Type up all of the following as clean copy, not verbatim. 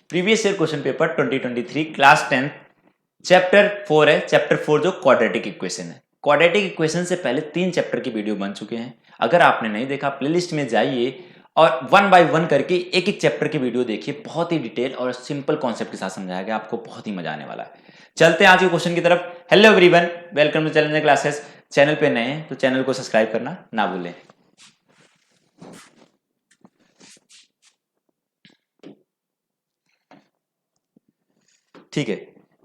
Previous year question paper 2023 class 10 chapter 4 है। Chapter 4 जो quadratic equation है। क्वाड्रेटिक इक्वेशन से पहले 3 चैप्टर की वीडियो बन चुके हैं। अगर आपने नहीं देखा प्लेलिस्ट में जाइए और वन बाय वन करके एक एक चैप्टर की वीडियो देखिए। बहुत ही डिटेल और सिंपल कॉन्सेप्ट के साथ समझाया गया, आपको बहुत ही मजा आने वाला है। चलते हैं आज के क्वेश्चन की तरफ। Hello everyone, welcome to challenger classes. Channel पे नए हैं तो चैनल को सब्सक्राइब करना ना भूलें। ठीक है,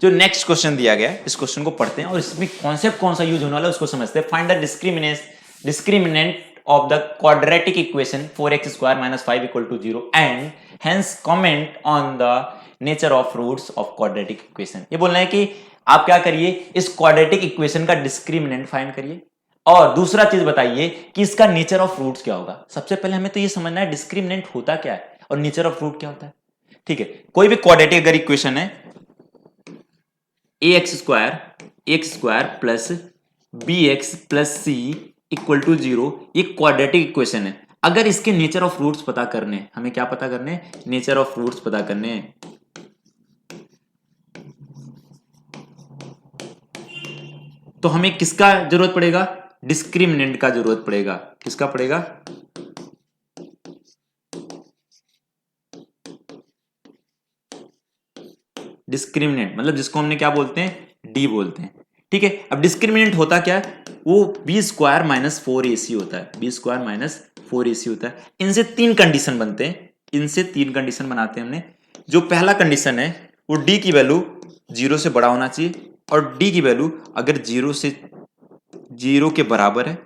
जो नेक्स्ट क्वेश्चन दिया गया है इस क्वेश्चन को पढ़ते हैं और इसमें कॉन्सेप्ट कौन सा यूज होने वाला है उसको समझते हैं। Find the discriminant of the quadratic equation 4x² - 5 = 0 and hence comment on the nature of roots of quadratic equation. ये बोलना है कि आप क्या करिए, इस क्वाड्रेटिक इक्वेशन का डिस्क्रिमिनेंट फाइंड करिए और दूसरा चीज बताइए कि इसका नेचर ऑफ रूट्स क्या होगा। सबसे पहले हमें तो ये समझना है डिस्क्रिमिनेंट होता क्या है और नेचर ऑफ रूट क्या होता है। ठीक है, कोई भी क्वाड्रेटिक अगर इक्वेशन है ax² plus bx plus c equal to 0, ये क्वाड्रेटिक इक्वेशन है। अगर इसके नेचर ऑफ रूट्स पता करने, हमें क्या पता करने, नेचर ऑफ रूट्स पता करने। तो हमें किसका जरूरत पड़ेगा, डिस्क्रिमिनेंट का जरूरत पड़ेगा। किसका पड़ेगा, डिस्क्रिमिनेंट, मतलब जिसको हमने क्या बोलते हैं, डी बोलते हैं। ठीक है, अब डिस्क्रिमिनेंट होता क्या है, वो b² - 4ac होता है। b² - 4ac होता है। इनसे 3 कंडीशन बनते हैं, इनसे 3 कंडीशन बनाते हैं हमने। जो पहला कंडीशन है वो d की वैल्यू 0 से बड़ा होना चाहिए और d की वैल्यू अगर 0 के बराबर है,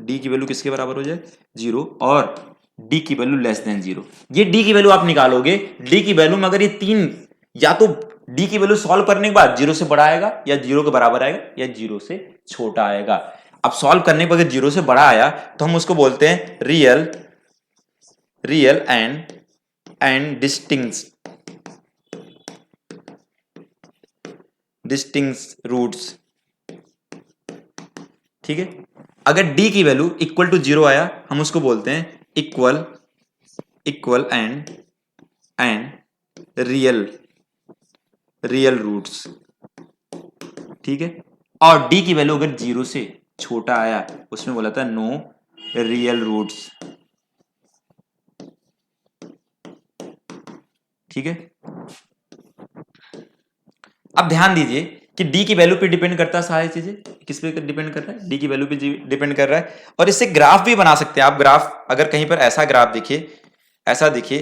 d की वैल्यू किसके बराबर हो जाए, 0, और d की वैल्यू <0। ये d की वैल्यू आप निकालोगे, d की वैल्यू में अगर ये 3, या तो d की वैल्यू सॉल्व करने के बाद 0 से बड़ा आएगा या 0 के बराबर आएगा या 0 से छोटा आएगा। अब सॉल्व करने पर अगर 0 से बड़ा आया तो हम उसको बोलते हैं रियल एंड डिस्टिंक्ट रूट्स। ठीक है, अगर d की वैल्यू इक्वल टू 0 आया हम उसको बोलते हैं इक्वल एंड रियल रूट्स। ठीक है, और d की वैल्यू अगर 0 से छोटा आया उसमें बोला था नो रियल रूट्स। ठीक है, अब ध्यान दीजिए कि d की वैल्यू पे डिपेंड करता है सारी चीजें। किस पे डिपेंड कर रहा है, d की वैल्यू पे डिपेंड कर रहा है। और इससे ग्राफ भी बना सकते हैं आप। ग्राफ अगर कहीं पर ऐसा ग्राफ दिखे, ऐसा दिखे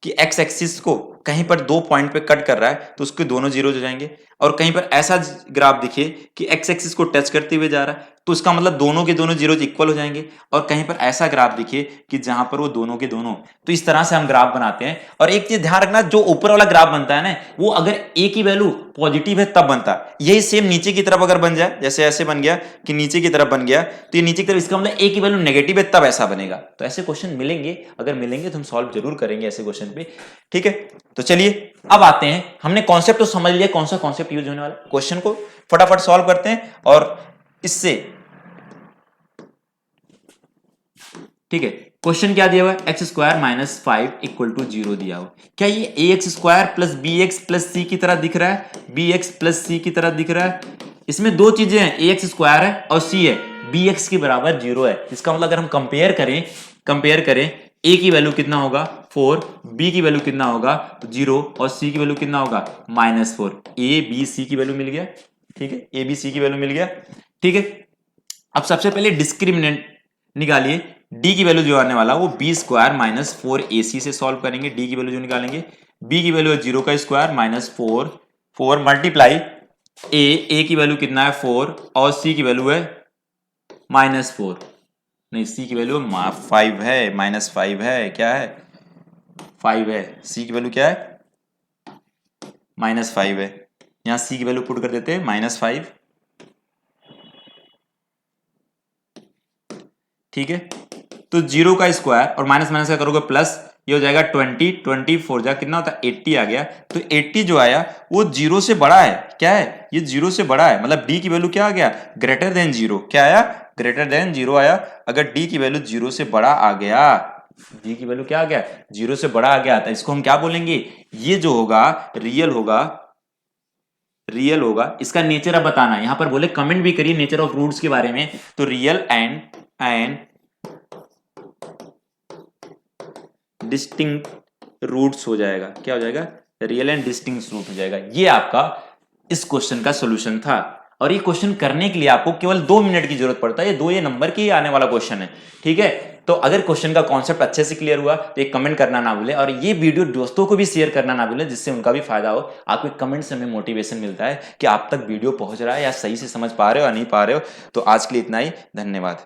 कि एक्स एक्सिस को कहीं पर 2 पॉइंट पे कट कर रहा है तो उसके दोनों जीरो हो जाएंगे। और कहीं पर ऐसा ग्राफ दिखे कि एक्स एक्सिस को टच करते हुए जा रहा है तो उसका मतलब दोनों के दोनों जीरो इक्वल हो जाएंगे। और कहीं पर ऐसा ग्राफ दिखे कि जहां पर वो दोनों के दोनों, तो इस तरह से हम ग्राफ बनाते हैं। और एक चीज ध्यान रखना, जो ऊपर वाला ग्राफ बनता है ना, वो अगर a की वैल्यू पॉजिटिव है तब बनता है। यही सेम नीचे की तरफ अगर बन जाए, जैसे ऐसे बन गया कि नीचे की तरफ बन गया, तो ये नीचे की तरफ, इसका मतलब a की वैल्यू नेगेटिव है तब ऐसा बनेगा। तो ऐसे क्वेश्चन मिलेंगे, अगर मिलेंगे तो हम सॉल्व जरूर करेंगे ऐसे क्वेश्चन पे। ठीक है, तो चलिए अब आते हैं, हमने कॉन्सेप्ट तो समझ लिया कौन सा कॉन्सेप्ट यूज होने वाला है। क्वेश्चन को फटाफट सॉल्व करते हैं और इससे, ठीक है, क्वेश्चन क्या दिया हुआ है, x² - 5 = 0 दिया हुआ। क्या ये ax² plus bx plus c की तरह दिख रहा है, bx प्लस c की तरह दिख रहा है। इसमें दो चीजें हैं, ax² है और c है, bx के बराबर 0 है। इसका मतलब अगर हम कंपेयर करें a की वैल्यू कितना होगा 4, b की वैल्यू कितना होगा 0 और c की वैल्यू कितना होगा -4। a b c की वैल्यू मिल गया। ठीक है, a b c की वैल्यू मिल गया। ठीक है, अब सबसे पहले डिस्क्रिमिनेंट निकालिए। d की वैल्यू जो आने वाला वो b² - 4ac से सॉल्व करेंगे। d की वैल्यू जो निकालेंगे, b की वैल्यू है 0 का स्क्वायर -4 मल्टीप्लाई a की वैल्यू कितना है 4 और c की वैल्यू है -4, नहीं c की वैल्यू 5 है, -5 है, क्या है 5 है। c की वैल्यू क्या है -5 है। यहां c की वैल्यू पुट कर देते हैं -5। ठीक है, तो 0 का स्क्वायर और माइनस माइनस का करोगे प्लस, ये हो जाएगा 24 जा कितना होता है 80 आ गया। तो 80 जो आया वो 0 से बड़ा है। क्या है, ये 0 से बड़ा है, मतलब d की वैल्यू क्या आ गया, ग्रेटर देन 0। क्या आया, ग्रेटर देन 0 आया। अगर d की वैल्यू 0 से बड़ा आ गया d की वैल्यू क्या आ गया, 0 से बड़ा आ गया, था इसको हम क्या बोलेंगे, ये जो होगा रियल होगा, रियल होगा। इसका नेचर अब बताना है, यहां पर बोले कमेंट भी करिए नेचर ऑफ रूट्स के बारे में, तो रियल एंड डिस्टिंक्ट रूट्स हो जाएगा, क्या हो जाएगा, रियल एंड डिस्टिंक्ट रूट हो जाएगा। ये आपका इस क्वेश्चन का सॉल्यूशन था। और ये क्वेश्चन करने के लिए आपको केवल 2 मिनट की जरूरत पड़ता है, ये नंबर की आने वाला क्वेश्चन है, ठीक है। तो अगर क्वेश्चन का कॉन्सेप्ट अच्छे से क्लियर हुआ तो एक कमेंट करना ना भूले, और ये वीडियो दोस्तों को भी शेयर करना ना भूले, जिससे उनका भी फायदा हो। आपके कमेंट से हमें मोटिवेशन मिलता है कि आप तक वीडियो पहुंच रहा है या सही से समझ पा रहे हो या नहीं पा रहे हो। तो आज के लिए इतना ही, धन्यवाद।